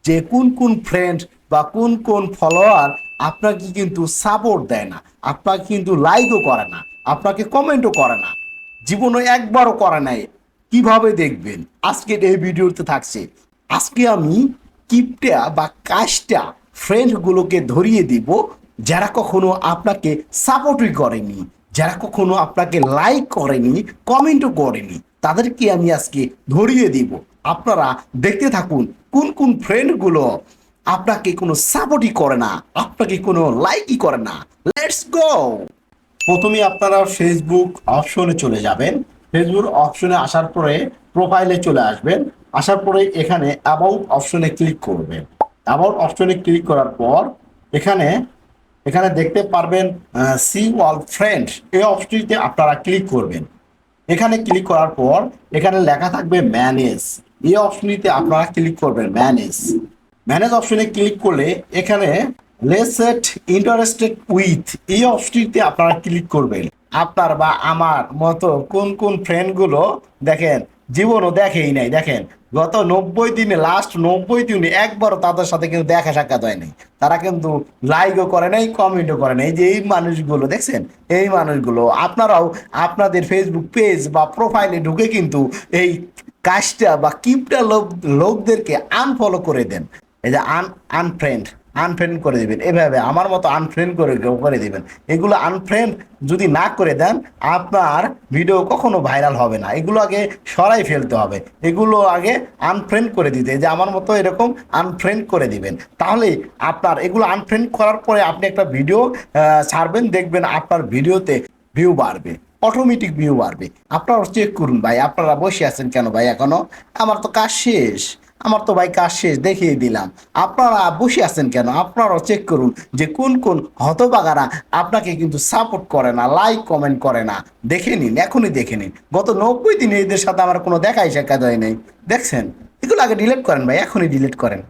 যে কোন কোন ফ্রেন্ড বা কোন কোন ফলোয়ার আপনাকে কিন্তু সাপোর্ট দেয় না, আপনাকে কিন্তু লাইকও করে না, আপনাকে কমেন্টও করে না, জীবনে একবারও করে নাই। কিভাবে দেখবেন আজকের এই ভিডিওতে থাকছে। আজকে আমি কিপটা বা কাজটা ফ্রেন্ডগুলোকে ধরিয়ে দিব, যারা কখনো আপনাকে সাপোর্টই করেনি, যারা কখনো আপনাকে লাইক করেনি, কমেন্টও করেনি, তাদেরকে আমি আজকে ধরিয়ে দিব। আপনারা দেখতে থাকুন কোন কোন ফ্রেন্ডগুলো আপনাকে কোনো সাপোর্টই করে না, আপনাকে কোনো লাইকই করে না। Let's go. প্রথমে আপনারা ফেসবুক অপশনে চলে যাবেন। ফেসবুক অপশনে আসার পরে প্রোফাইলে চলে আসবেন। আসার পরে এখানে অ্যাবাউট অপশনে ক্লিক করবেন। অ্যাবাউট অপশনে ক্লিক করার পর এখানে এখানে দেখতে পারবেন সি অল ফ্রেন্ড, এই অপশনটিতে আপনারা ক্লিক করবেন। এখানে ক্লিক করার পর এখানে লেখা থাকবে ম্যানেজ, এই অপশনটিতে আপনারা ক্লিক করবেন। ম্যানেজ ম্যানেজ অপশনে ক্লিক করলে এখানে লেসেট ইন্টারেস্টেড উইথ, এই অপশনটিতে আপনারা ক্লিক করবেন। আপনার বা আমার মতো কোন কোন ফ্রেন্ডগুলো দেখেন জীবনও দেখেই নাই, দেখেন গত 90 দিনে, লাস্ট 90 দিনে একবারও তাদের সাথে কিন্তু দেখা সাক্ষাৎ হয় নাই, তারা কিন্তু লাইকও করে নাই, কমেন্টও করে নাই। এই যে এই মানুষগুলো দেখছেন, এই মানুষগুলো আপনারাও আপনাদের ফেসবুক পেজ বা প্রোফাইলে ঢুকে কিন্তু এই কাজটা বা কিপটা লোকদেরকে আনফলো করে দেন। এই যে আনফ্রেন্ড আনফ্রেন্ড করে দিবেন, এভাবে আমার মতো আনফ্রেন্ড করে দিবেন। এগুলো আনফ্রেন্ড যদি না করে দেন আপনার ভিডিও কখনো ভাইরাল হবে না, এগুলো আগে সরাই ফেলতে হবে, এগুলো আগে আনফ্রেন্ড করে দিতে, যে আমার মতো এরকম আনফ্রেন্ড করে দিবেন। তাহলে আপনার এগুলো আনফ্রেন্ড করার পরে আপনি একটা ভিডিও ছাড়বেন, দেখবেন আপনার ভিডিওতে ভিউ বাড়বে, অটোমেটিক ভিউ বাড়বে। আপনারা চেক করুন ভাই, আপনারা বসে আছেন কেন ভাই এখনো? আমার তো কাজ শেষ, আমার তো ভাই কাজ শেষ, দেখিয়ে দিলাম। আপনারা বসে আছেন কেন? আপনারাও চেক করুন যে কোন কোন হতবাগারা আপনাকে কিন্তু সাপোর্ট করে না, লাইক কমেন্ট করে না। দেখে নিন, এখনই দেখে নিন। গত 90 দিনে এদের সাথে আমার কোনো দেখাই সাক্ষাৎ হয় নাই, দেখছেন? এগুলো আগে ডিলিট করেন ভাই, এখনই ডিলিট করেন।